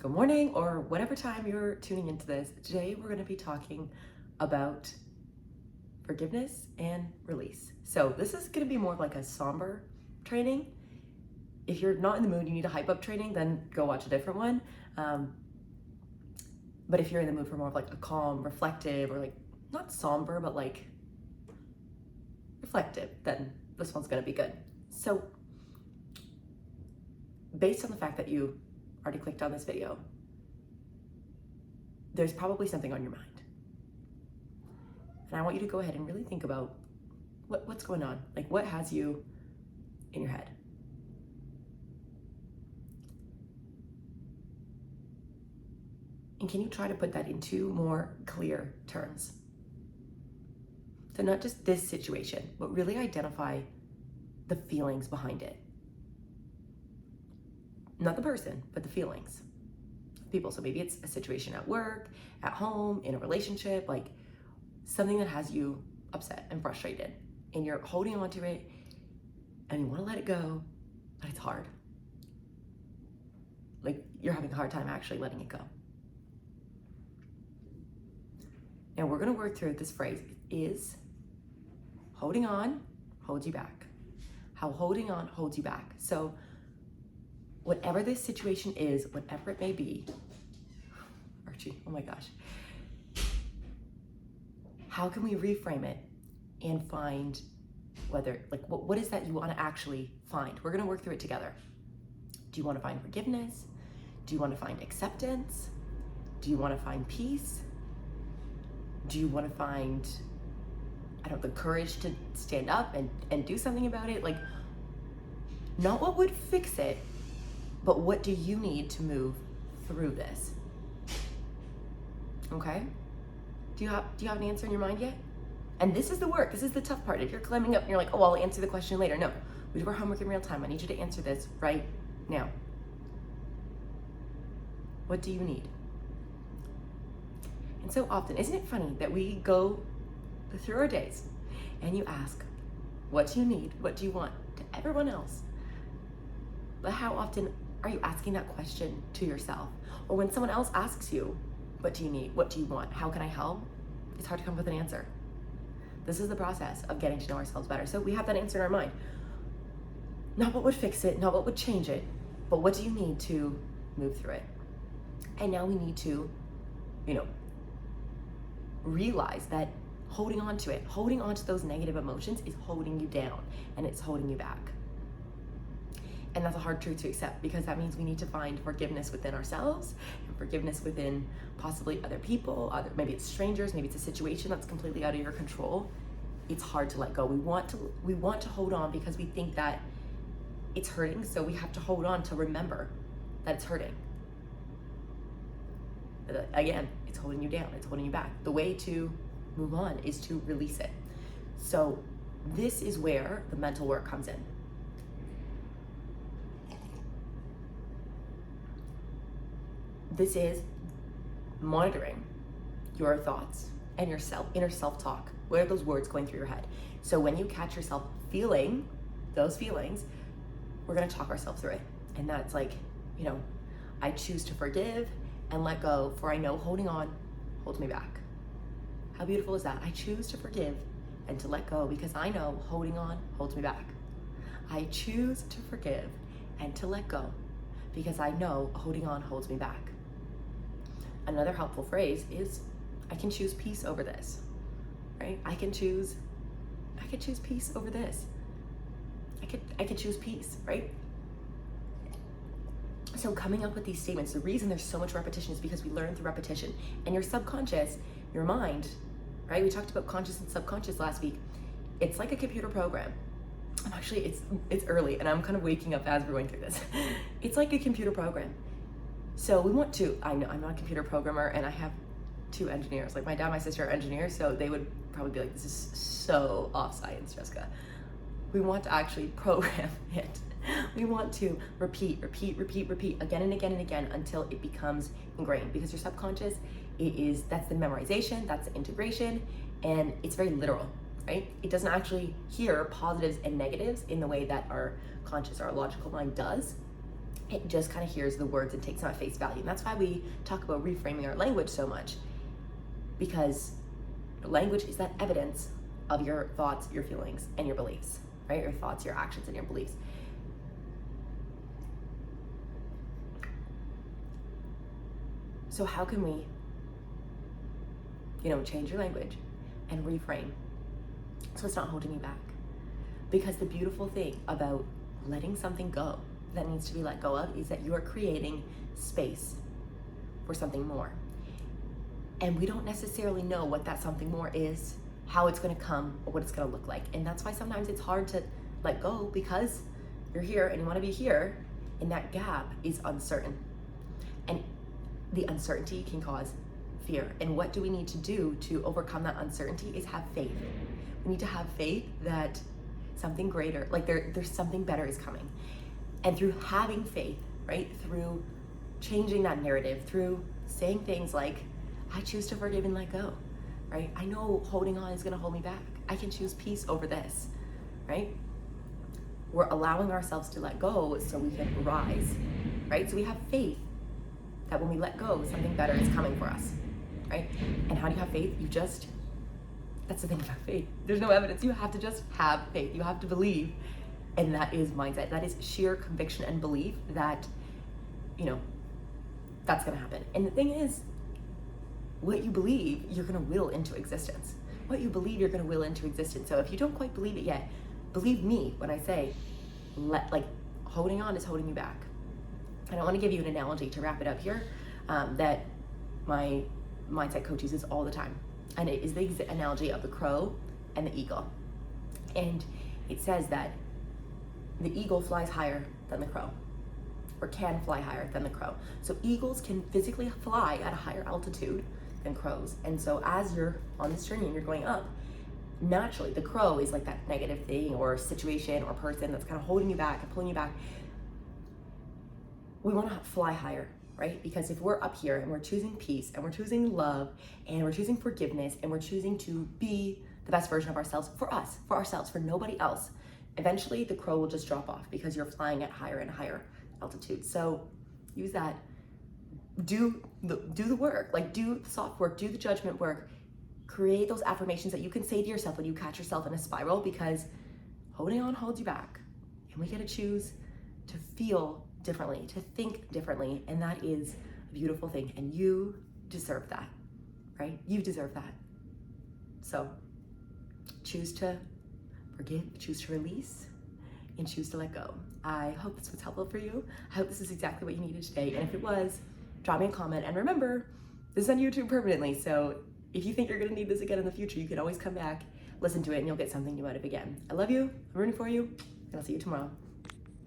Good morning, or whatever time you're tuning into this. Today we're going to be talking about forgiveness and release. So this is going to be more of like a somber training. If you're not in the mood, you need a hype up training, then go watch a different one. But if you're in the mood for more of like a calm, reflective, or like not somber, but like reflective, then this one's going to be good. So based on the fact that you already clicked on this video, there's probably something on your mind. And I want you to go ahead and really think about what's going on. Like, what has you in your head? And can you try to put that into more clear terms? So not just this situation, but really identify the feelings behind it. Not the person, but the feelings of people. So maybe it's a situation at work, at home, in a relationship, like something that has you upset and frustrated, and you're holding on to it and you want to let it go, but it's hard. Like you're having a hard time actually letting it go. Now we're going to work through this phrase is holding on holds you back. How holding on holds you back. So whatever this situation is, whatever it may be, Archie, oh my gosh, how can we reframe it and find whether, like, what is that you want to actually find? We're going to work through it together. Do you want to find forgiveness? Do you want to find acceptance? Do you want to find peace? Do you want to find, the courage to stand up and do something about it? Like, not what would fix it, but what do you need to move through this? Okay? Do you have an answer in your mind yet? And this is the work. This is the tough part. If you're climbing up and you're like, oh, I'll answer the question later. No, we do our homework in real time. I need you to answer this right now. What do you need? And so often, isn't it funny that we go through our days and you ask, what do you need? What do you want? To everyone else. But how often are you asking that question to yourself? Or when someone else asks you, what do you need? What do you want? How can I help? It's hard to come up with an answer. This is the process of getting to know ourselves better. So we have that answer in our mind. Not what would fix it, not what would change it, but what do you need to move through it? And now we need to, realize that holding on to those negative emotions is holding you down and it's holding you back. And that's a hard truth to accept, because that means we need to find forgiveness within ourselves and forgiveness within possibly other people, maybe it's strangers, maybe it's a situation that's completely out of your control. It's hard to let go. We want to hold on because we think that it's hurting, so we have to hold on to remember that it's hurting. But again, it's holding you down, it's holding you back. The way to move on is to release it. So this is where the mental work comes in. This is monitoring your thoughts and your inner self-talk. What are those words going through your head? So when you catch yourself feeling those feelings, we're going to talk ourselves through it. And that's like, I choose to forgive and let go, for I know holding on holds me back. How beautiful is that? I choose to forgive and to let go because I know holding on holds me back. I choose to forgive and to let go because I know holding on holds me back. Another helpful phrase is, I can choose peace over this, right? I can choose peace over this. I could choose peace, right? So coming up with these statements, the reason there's so much repetition is because we learn through repetition. And your subconscious, your mind, right? We talked about conscious and subconscious last week. It's like a computer program. It's early and I'm kind of waking up as we're going through this. It's like a computer program. So we want to, I know I'm not a computer programmer and I have two engineers. Like my dad and my sister are engineers, so they would probably be like, this is so off science, Jessica. We want to actually program it. We want to repeat again and again and again until it becomes ingrained, because your subconscious, that's the memorization, that's the integration, and it's very literal, right? It doesn't actually hear positives and negatives in the way that our conscious, our logical mind does. it just kind of hears the words and takes them at face value. And that's why we talk about reframing our language so much, because language is that evidence of your thoughts, your feelings, and your beliefs, right? Your thoughts, your actions, and your beliefs. So how can we, change your language and reframe so it's not holding you back? Because the beautiful thing about letting something go that needs to be let go of is that you are creating space for something more. And we don't necessarily know what that something more is, how it's going to come, or what it's going to look like. And that's why sometimes it's hard to let go, because you're here and you want to be here, and that gap is uncertain. And the uncertainty can cause fear. And what do we need to do to overcome that uncertainty is have faith. We need to have faith that something greater, like there's something better is coming. And through having faith, right, through changing that narrative, through saying things like, I choose to forgive and let go, right? I know holding on is gonna hold me back. I can choose peace over this, right? We're allowing ourselves to let go so we can rise, right? So we have faith that when we let go, something better is coming for us, right? And how do you have faith? That's the thing about faith. There's no evidence. You have to just have faith. You have to believe. And that is mindset. That is sheer conviction and belief that, that's gonna happen. And the thing is, what you believe, you're gonna will into existence. What you believe, you're gonna will into existence. So if you don't quite believe it yet, believe me when I say, holding on is holding you back. And I wanna give you an analogy to wrap it up here that my mindset coach uses all the time. And it is the analogy of the crow and the eagle. And it says that the eagle flies higher than the crow, or can fly higher than the crow. So eagles can physically fly at a higher altitude than crows. And so as you're on this journey and you're going up, naturally the crow is like that negative thing or situation or person that's kind of holding you back and pulling you back. We want to fly higher, right? Because if we're up here and we're choosing peace and we're choosing love and we're choosing forgiveness and we're choosing to be the best version of ourselves for us, for ourselves, for nobody else, eventually the crow will just drop off because you're flying at higher and higher altitude. So use that, do the work, do the soft work, do the judgment work, create those affirmations that you can say to yourself when you catch yourself in a spiral, because holding on holds you back. And we get to choose to feel differently, to think differently, and that is a beautiful thing. And you deserve that, right? You deserve that. So choose to forgive, choose to release, and choose to let go. I hope this was helpful for you. I hope this is exactly what you needed today. And if it was, drop me a comment. And remember, this is on YouTube permanently. So if you think you're gonna need this again in the future, you can always come back, listen to it, and you'll get something new out of it again. I love you, I'm rooting for you, and I'll see you tomorrow.